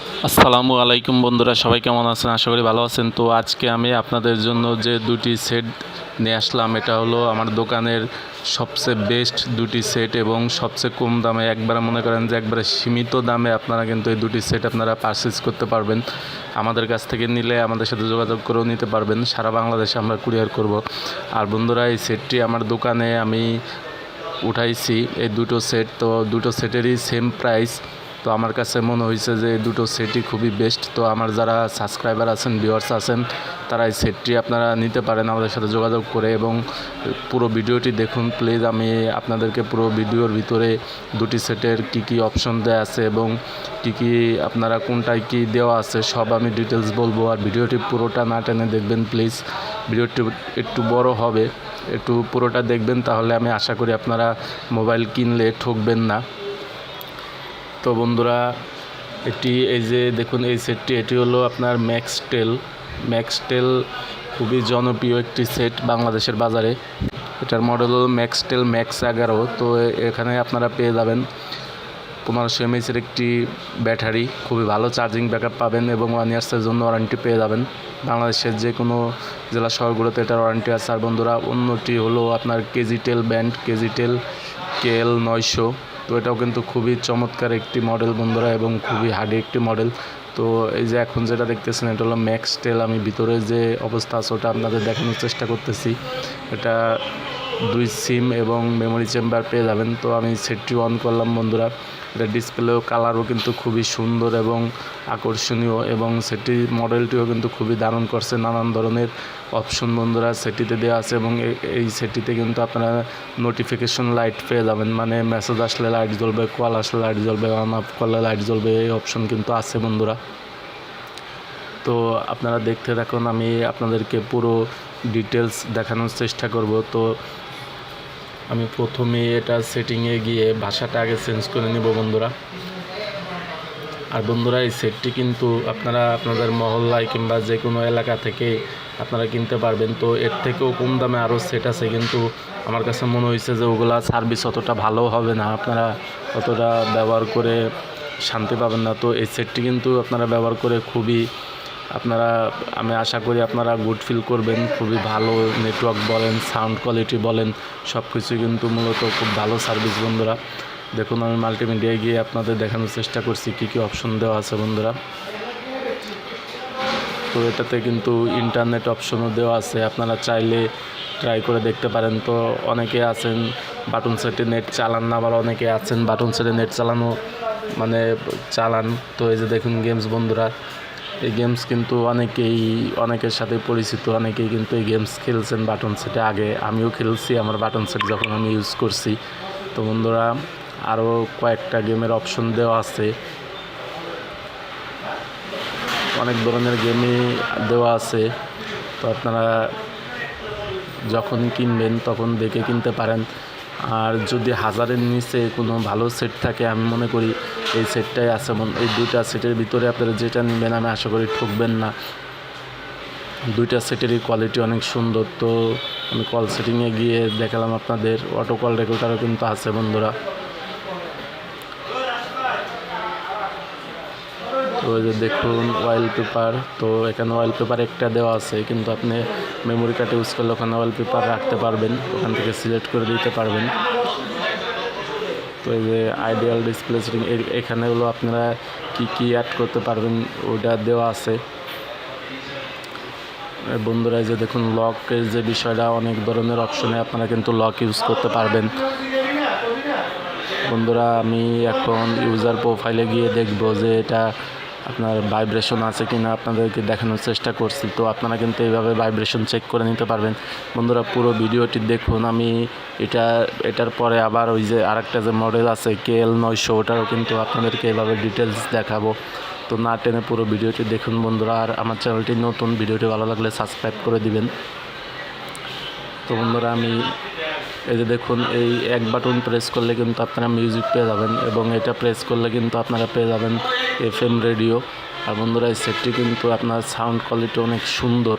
আসসালামু আলাইকুম বন্ধুরা, সবাই কেমন আছেন? আশা করি ভালো আছেন। তো আজকে আমি আপনাদের জন্য যে দুটি সেট নিয়ে আসলাম, এটা হলো আমার দোকানের সবচেয়ে বেস্ট দুটি সেট এবং সবচেয়ে কম দামে, একবারে মনে করেন যে একবারে সীমিত দামে আপনারা কিন্তু এই দুটি সেট আপনারা পারচেজ করতে পারবেন। আমাদের কাছ থেকে নিলে আমাদের সাথে যোগাযোগ করেও নিতে পারবেন। সারা বাংলাদেশে আমরা কুরিয়ার করব। আর বন্ধুরা, এই সেটটি আমার দোকানে আমি উঠাইছি এই দুটো সেট, তো দুটো সেটেরই সেম প্রাইস। তো আমার কাছে মনে হয়েছে যে এই দুটো সেটই খুবই বেস্ট। তো আমার যারা সাবস্ক্রাইবার আছেন, ভিউয়ার্স আছেন, তারা এই সেটটি আপনারা নিতে পারেন আমাদের সাথে যোগাযোগ করে। এবং পুরো ভিডিওটি দেখুন প্লিজ। আমি আপনাদেরকে পুরো ভিডিওর ভিতরে দুটি সেটের কি অপশন দেওয়া আছে এবং কি আপনারা কোনটায় কি দেওয়া আছে সব আমি ডিটেলস বলবো। আর ভিডিওটি পুরোটা না টেনে দেখবেন প্লিজ। ভিডিওটি একটু বড় হবে, একটু পুরোটা দেখবেন, তাহলে আমি আশা করি আপনারা মোবাইল কিনলে ঠকবেন না। তো বন্ধুরা, এই যে দেখুন এই সেটটি, এটি হলো আপনার ম্যাক্সটেল খুবই জনপ্রিয় একটি সেট বাংলাদেশের বাজারে। এটার মডেল হলো ম্যাক্সটেল ম্যাক্স 11। তো এখানে আপনারা পেয়ে যাবেন 1500 mAh একটি ব্যাটারি, খুবই ভালো চার্জিং ব্যাকআপ পাবেন এবং 1 ইয়ার্সের জন্য ওয়ারেন্টি পেয়ে যাবেন। বাংলাদেশের যে কোনো জেলা শহরগুলোতে এটার ওয়ারেন্টি আছে। আর বন্ধুরা, অন্যটি হলো আপনার কেজিটেল ব্র্যান্ড, কেজিটেল KL 900। তো এটাও কিন্তু খুবই চমৎকার একটি মডেল বন্ধুরা এবং খুবই হার্ডি একটি মডেল। তো এই যে এখন যেটা দেখতেছেন, এটা হলো ম্যাক্সটেল। আমি ভিতরে যে অবস্থা আছে ওটা আপনাদের দেখানোর চেষ্টা করতেছি। এটা 2 সিম এবং মেমোরি চেম্বার পেয়ে যাবেন। তো আমি সেটটি অন করলাম বন্ধুরা। এটা ডিসপ্লেও কালারও কিন্তু খুবই সুন্দর এবং আকর্ষণীয়, এবং সেটির মডেলটিও কিন্তু খুবই দারুণ করছে। নানান ধরনের অপশন বন্ধুরা সেটিতে দেওয়া আছে এবং এই সেটিতে কিন্তু আপনারা নোটিফিকেশন লাইট পেয়ে যাবেন, মানে মেসেজ আসলে লাইট জ্বলবে, কল আসলে লাইট জ্বলবে, অন অফ করলে লাইট জ্বলবে, এই অপশন কিন্তু আছে বন্ধুরা। তো আপনারা দেখতে থাকুন, আমি আপনাদেরকে পুরো ডিটেলস দেখানোর চেষ্টা করব। তো আমি প্রথমে এটা সেটিংয়ে গিয়ে ভাষাটা আগে চেঞ্জ করে নিব বন্ধুরা। আর বন্ধুরা, এই সেটটি কিন্তু আপনারা আপনাদের মহল্লায় কিংবা যে কোনো এলাকা থেকে আপনারা কিনতে পারবেন। তো এর থেকেও কম দামে আরও সেট আছে, কিন্তু আমার কাছে মনে হয়েছে যে ওগুলা সার্ভিস অতটা ভালো হবে না, আপনারা অতটা ব্যবহার করে শান্তি পাবেন না। তো এই সেটটি কিন্তু আপনারা ব্যবহার করে আমি আশা করি আপনারা গুড ফিল করবেন। খুবই ভালো নেটওয়ার্ক বলেন, সাউন্ড কোয়ালিটি বলেন, সব কিছুই কিন্তু মূলত খুব ভালো সার্ভিস বন্ধুরা। দেখুন, আমি মাল্টিমিডিয়ায় গিয়ে আপনাদের দেখানোর চেষ্টা করছি কী অপশন দেওয়া আছে বন্ধুরা। তো এটাতে কিন্তু ইন্টারনেট অপশনও দেওয়া আছে, আপনারা চাইলে ট্রাই করে দেখতে পারেন। তো অনেকে আছেন বাটন সেটে নেট চালান না, আবার অনেকে আছেন বাটন সেটে নেট চালান। তো এই যে দেখুন গেমস বন্ধুরা, এই গেমস কিন্তু অনেকের সাথে পরিচিত, অনেকেই কিন্তু এই গেমস খেলছেন বাটন সেটে। আগে আমিও খেলছি আমার বাটন সেট যখন আমি ইউজ করছি। তো বন্ধুরা, আরও কয়েকটা গেমের অপশন দেওয়া আছে, অনেক ধরনের গেমই দেওয়া আছে। তো আপনারা যখন কিনবেন তখন দেখে কিনতে পারেন। আর যদি 1000-এর নিচে কোনো ভালো সেট থাকে, আমি মনে করি এই সেটটাই আছে। এই দুইটা সেটের ভিতরে আপনারা যেটা নেবেন আমি আশা করি ঠকবেন না। দুইটা সেটেরই কোয়ালিটি অনেক সুন্দর। তো আমি কল সেটিংয়ে গিয়ে দেখালাম আপনাদের, অটো কল রেকর্ডারও কিন্তু আছে বন্ধুরা। তো এই যে দেখুন ওয়ালপেপার, তো এখানে ওয়ালপেপার একটা দেওয়া আছে, কিন্তু আপনি মেমোরি কার্ড ইউজ করলে ওখানে ওয়ালপেপার রাখতে পারবেন, ওখান থেকে সিলেক্ট করে দিতে পারবেন। তো এই যে আইডিয়াল ডিসপ্লে সেটিং, এখানে হলো আপনারা কি অ্যাড করতে পারবেন ওইটা দেওয়া আছে বন্ধুরা। এই যে দেখুন লকের যে বিষয়টা, অনেক ধরনের অপশনে আপনারা কিন্তু লক ইউজ করতে পারবেন বন্ধুরা। আমি এখন ইউজার প্রোফাইলে গিয়ে দেখব যে এটা আপনার ভাইব্রেশন আছে কিনা, আপনাদেরকে দেখানোর চেষ্টা করছি। তো আপনারা কিন্তু এইভাবে ভাইব্রেশন চেক করে নিতে পারবেন বন্ধুরা। পুরো ভিডিওটি দেখুন। আমি এটার পরে আবার ওই যে আরেকটা যে মডেল আছে KL 900, ওটারও কিন্তু আপনাদেরকে এভাবে ডিটেলস দেখাবো। তো না টেনে পুরো ভিডিওটি দেখুন বন্ধুরা। আর আমার চ্যানেলটি নতুন, ভিডিওটি ভালো লাগলে সাবস্ক্রাইব করে দিবেন। তো বন্ধুরা, এই যে দেখুন, এই এক বাটন প্রেস করলে কিন্তু আপনারা মিউজিক পেয়ে যাবেন, এবং এটা প্রেস করলে কিন্তু আপনারা পেয়ে যাবেন FM রেডিও। আর বন্ধুরা, এই সেটটি কিন্তু আপনার সাউন্ড কোয়ালিটি অনেক সুন্দর,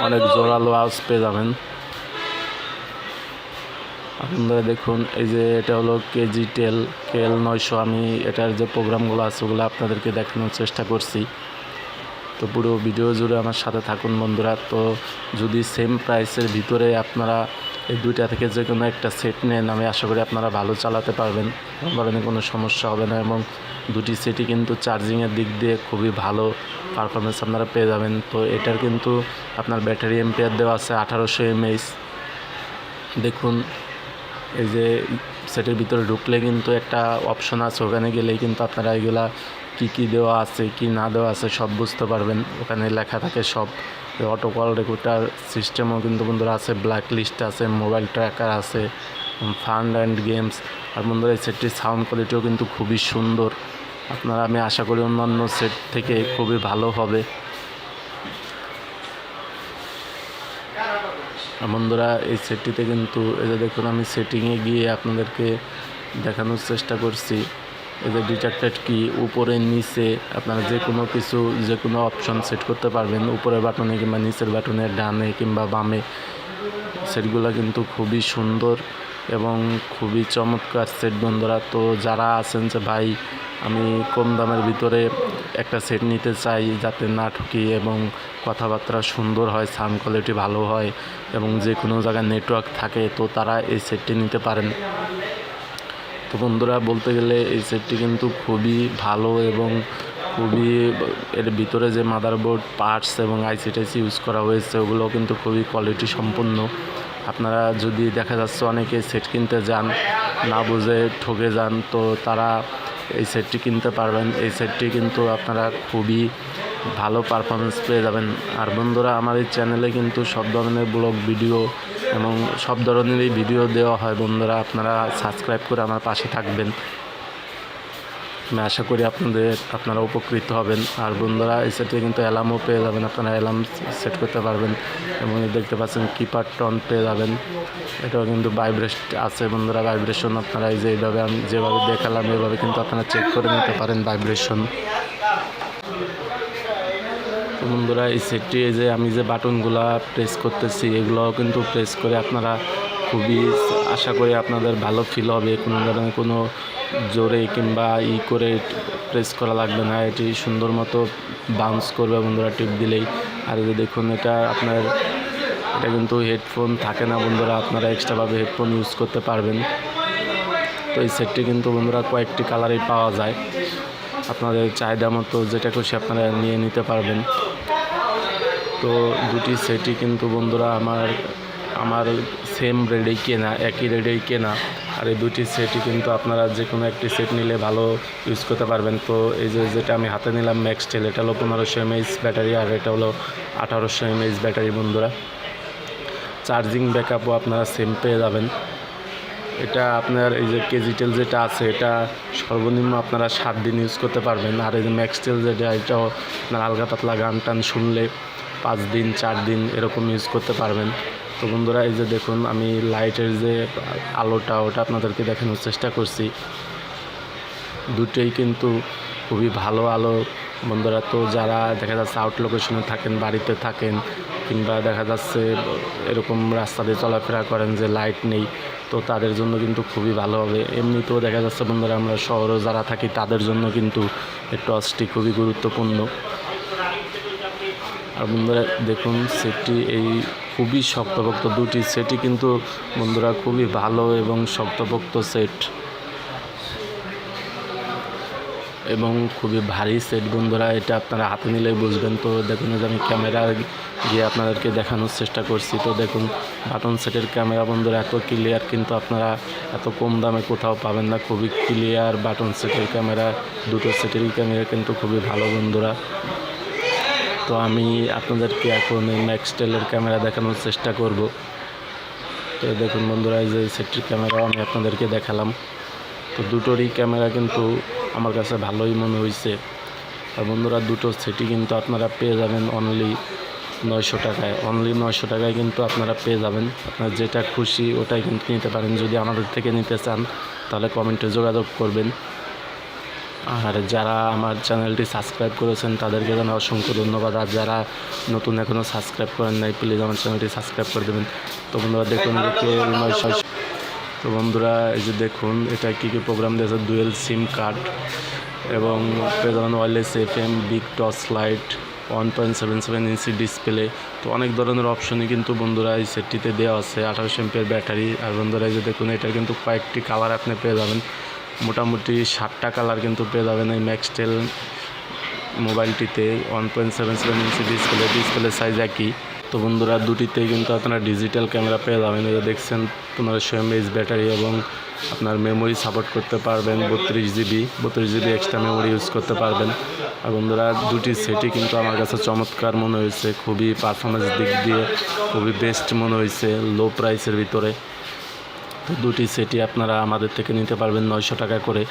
অনেক জোরালো আওয়াজ পেয়ে যাবেন। আপনারা দেখুন এই যে এটা হলো কেজি টেল KL 900। আমি এটার যে প্রোগ্রামগুলো আছে ওগুলো আপনাদেরকে দেখানোর চেষ্টা করছি। তো পুরো ভিডিও জুড়ে আমার সাথে থাকুন বন্ধুরা। তো যদি সেম প্রাইসের ভিতরে আপনারা এই দুইটা থেকে যে কোনো একটা সেট নেন, আমি আশা করি আপনারা ভালো চালাতে পারবেন, ধরনের কোনো সমস্যা হবে না। এবং দুটি সেটই কিন্তু চার্জিংয়ের দিক দিয়ে খুবই ভালো পারফরমেন্স আপনারা পেয়ে যাবেন। তো এটার কিন্তু আপনার ব্যাটারি এম্পিয়ার দেওয়া আছে 1800 mAh। দেখুন এই যে সেটের ভিতরে ঢুকলে কিন্তু একটা অপশন আছে, ওখানে গেলেই কিন্তু আপনারা এগুলা কী দেওয়া আছে কি না দেওয়া আছে সব বুঝতে পারবেন। ওখানে লেখা থাকে সব। অটো কল রেকর্ডার সিস্টেমও কিন্তু বন্ধুরা আছে, ব্ল্যাক লিস্ট আছে, মোবাইল ট্র্যাকার আছে, ফান্ড অ্যান্ড গেমস। আর বন্ধুরা এই সেটটির সাউন্ড কোয়ালিটিও কিন্তু খুবই সুন্দর। আপনারা আমি আশা করি অন্যান্য সেট থেকে খুবই ভালো হবে। বন্ধুরা এই সেটটিতে কিন্তু এই যে দেখুন আমি সেটিংয়ে গিয়ে আপনাদেরকে দেখানোর চেষ্টা করছি। এই যে ডিটেক্টেড কি উপরে নিচে আপনারা যে কোনো কিছু যে কোনো অপশন সেট করতে পারবেন, উপরের বাটনে কিংবা নিচের বাটনে, ডানে কিংবা বামে। সেটগুলো কিন্তু খুবই সুন্দর এবং খুবই চমৎকার সেট বন্ধুরা। তো যারা আছেন যে ভাই আমি কম দামের ভিতরে একটা সেট নিতে চাই যাতে না ঠকি এবং কথাবার্তা সুন্দর হয়, সাউন্ড কোয়ালিটি ভালো হয় এবং যে কোনো জায়গায় নেটওয়ার্ক থাকে, তো তারা এই সেটটি নিতে পারেন। তো বন্ধুরা বলতে গেলে এই সেটটি কিন্তু খুবই ভালো এবং খুবই এর ভিতরে যে মাদারবোর্ড পার্টস এবং আইসি টাইসি ইউজ করা হয়েছে ওগুলো কিন্তু খুবই কোয়ালিটি সম্পন্ন। আপনারা যদি দেখা যাচ্ছে অনেকে সেট কিনতে যান না বুঝে ঠকে যান, তো তারা এই সেটটি কিনতে পারবেন। এই সেটটি কিন্তু আপনারা খুবই ভালো পারফরমেন্স পেয়ে যাবেন। আর বন্ধুরা আমার এই চ্যানেলে কিন্তু সব ধরনের ব্লগ ভিডিও এবং সব ধরনেরই ভিডিও দেওয়া হয় বন্ধুরা। আপনারা সাবস্ক্রাইব করে আমার পাশে থাকবেন, আমি আশা করি আপনারা উপকৃত হবেন। আর বন্ধুরা এই সেটে কিন্তু অ্যালার্মও পেয়ে যাবেন, আপনারা অ্যালার্ম সেট করতে পারবেন এবং দেখতে পাচ্ছেন কিপার টন পেয়ে যাবেন। এটাও কিন্তু ভাইব্রেশন আছে বন্ধুরা, ভাইব্রেশন আপনারা এই যে এইভাবে আমি যেভাবে দেখালাম এভাবে কিন্তু আপনারা চেক করে নিতে পারেন ভাইব্রেশন। তো বন্ধুরা এই সেটটি এই যে আমি যে বাটনগুলো প্রেস করতেছি এগুলোও কিন্তু প্রেস করে আপনারা খুবই আশা করি আপনাদের ভালো ফিল হবে। কোনো ধরনের কোনো জোরে কিংবা করে প্রেস করা লাগবে না, এটি সুন্দর মতো বাউন্স করবে বন্ধুরা টিপ দিলেই। আর এই যে দেখুন এটা কিন্তু হেডফোন থাকে না বন্ধুরা, আপনারা এক্সট্রাভাবে হেডফোন ইউজ করতে পারবেন। তো এই সেটটি কিন্তু বন্ধুরা কয়েকটি কালারেই পাওয়া যায়, আপনাদের চাহিদা মতো যেটা খুশি আপনারা নিয়ে নিতে পারবেন। তো দুটি সেটই কিন্তু বন্ধুরা আমার সেম রেটেই কেনা, একই রেটেই কেনা। আর এই দুটি সেটই কিন্তু আপনারা যে কোনো একটি সেট নিলে ভালো ইউজ করতে পারবেন। তো এই যেটা আমি হাতে নিলাম ম্যাক্সটেল, এটা হলো 1500 mAh ব্যাটারি আর এটা হলো 1800 mAh ব্যাটারি বন্ধুরা। চার্জিং ব্যাকআপও আপনারা সেম পেয়ে যাবেন। এটা আপনার এই যে কেজিটেল যেটা আছে এটা সর্বনিম্ন আপনারা 7 দিন ইউজ করতে পারবেন। আর এই যে ম্যাক্সটেল যেটা এটাও আপনার হালকা পাতলা গান টান শুনলে 5 দিন 4 দিন এরকম ইউজ করতে পারবেন। তো বন্ধুরা এই যে দেখুন আমি লাইটের যে আলোটা ওটা আপনাদেরকে দেখানোর চেষ্টা করছি, দুটোই কিন্তু খুবই ভালো আলো বন্ধুরা। তো যারা দেখা যাচ্ছে আউট লোকেশনে থাকেন, বাড়িতে থাকেন কিংবা দেখা যাচ্ছে এরকম রাস্তা দিয়ে চলাফেরা করেন যে লাইট নেই, তো তাদের জন্য কিন্তু খুবই ভালো হবে। এমনিতেও দেখা যাচ্ছে বন্ধুরা আমরা শহরে যারা থাকি তাদের জন্য কিন্তু এই টর্চটি খুবই গুরুত্বপূর্ণ। আর বন্ধুরা দেখুন সেটটি এই খুবই শক্তপোক্ত, দুটি সেটই কিন্তু বন্ধুরা খুবই ভালো এবং শক্তপোক্ত সেট এবং খুবই ভারী সেট বন্ধুরা। এটা আপনারা হাতে নিলেই বুঝবেন। তো দেখুন যে আমি ক্যামেরা গিয়ে আপনাদেরকে দেখানোর চেষ্টা করছি। তো দেখুন বাটন সেটের ক্যামেরা বন্ধুরা এত ক্লিয়ার কিন্তু আপনারা এত কম দামে কোথাও পাবেন না, খুবই ক্লিয়ার বাটন সেটের ক্যামেরা। দুটো সেটেরই ক্যামেরা কিন্তু খুবই ভালো বন্ধুরা। তো আমি আপনাদেরকে এখন এই ম্যাক্সটেলের ক্যামেরা দেখানোর চেষ্টা করব। তো দেখুন বন্ধুরা এই যে সেটটির ক্যামেরাও আমি আপনাদেরকে দেখালাম। তো দুটোরই ক্যামেরা কিন্তু আমার কাছে ভালোই মনে হয়েছে। আর বন্ধুরা দুটো সেটই কিন্তু আপনারা পেয়ে যাবেন অনলি 900 টাকায়। অনলি 900 টাকায় কিন্তু আপনারা পেয়ে যাবেন। আপনার যেটা খুশি ওটাই কিন্তু নিতে পারেন। যদি আমাদের থেকে নিতে চান তাহলে কমেন্টে যোগাযোগ করবেন। আর যারা আমার চ্যানেলটি সাবস্ক্রাইব করেছেন তাদেরকে জানাই অসংখ্য ধন্যবাদ। আর যারা নতুন এখনও সাবস্ক্রাইব করেন নাই প্লিজ আমার চ্যানেলটি সাবস্ক্রাইব করে দেবেন। তো বন্ধুরা দেখুন KL 900 তো বন্ধুরা এই যে দেখুন এটা কী কী প্রোগ্রাম দিয়েছে, ডুয়েল সিম কার্ড এবং পেয়ে যাবেন wireless FM, big torch light, 1.77 inch display. তো অনেক ধরনের অপশনই কিন্তু বন্ধুরা এই সেটটিতে দেওয়া আছে। 28 এমপির ব্যাটারি। আর বন্ধুরা এই যে দেখুন এটা কিন্তু কয়েকটি কালার আপনি পেয়ে যাবেন, মোটামুটি 7টা কালার কিন্তু পেয়ে যাবেন এই ম্যাক্সটেল মোবাইলটিতে। 1.77 ইঞ্চি ডিসপ্লে সাইজ একই। তো বন্ধুরা দুটিতেই কিন্তু আপনারা ডিজিটাল ক্যামেরা পেয়ে যাবেন। এটা দেখছেন 1500 mAh ব্যাটারি এবং আপনার মেমোরি সাপোর্ট করতে পারবেন 32 GB এক্সট্রা মেমোরি ইউজ করতে পারবেন। আর বন্ধুরা দুটি সেটই কিন্তু আমার কাছে চমৎকার মনে হয়েছে, খুবই পারফরমেন্স দিক দিয়ে খুবই বেস্ট মনে হয়েছে লো প্রাইসের ভিতরে। তো দুটি সেটই আপনারা আমাদের থেকে নিতে পারবেন 900 টাকা করে।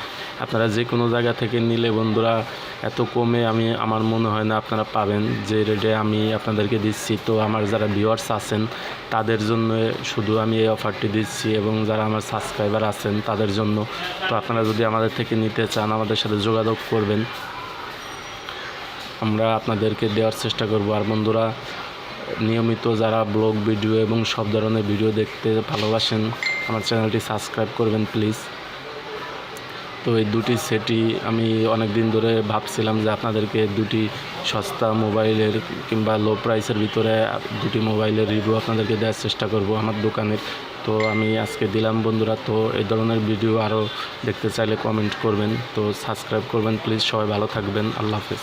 আপনারা যে কোনো জায়গা থেকে নিলে বন্ধুরা এত কমে আমার মনে হয় না আপনারা পাবেন যে রেটে আমি আপনাদেরকে দিচ্ছি। তো আমার যারা ভিউয়ার্স আছেন তাদের জন্য শুধু আমি এই অফারটি দিচ্ছি এবং যারা আমার সাবস্ক্রাইবার আছেন তাদের জন্য। তো আপনারা যদি আমাদের থেকে নিতে চান আমাদের সাথে যোগাযোগ করবেন, আমরা আপনাদেরকে দেওয়ার চেষ্টা করব। আর বন্ধুরা নিয়মিত যারা ব্লগ ভিডিও এবং সব ধরনের ভিডিও দেখতে ভালোবাসেন আমার চ্যানেলটি সাবস্ক্রাইব করবেন প্লিজ। তো এই দুটি সেটই আমি অনেক দিন ধরে ভাবছিলাম যে আপনাদেরকে দুটি সস্তা মোবাইলের কিংবা লো প্রাইসের ভিতরে দুটি মোবাইলের রিভিউ আপনাদেরকে দেওয়ার চেষ্টা করব আমার দোকানের। তো আমি আজকে দিলাম বন্ধুরা। তো এই ধরনের ভিডিও আরও দেখতে চাইলে কমেন্ট করবেন, তো সাবস্ক্রাইব করবেন প্লিজ। সবাই ভালো থাকবেন, আল্লাহ হাফেজ।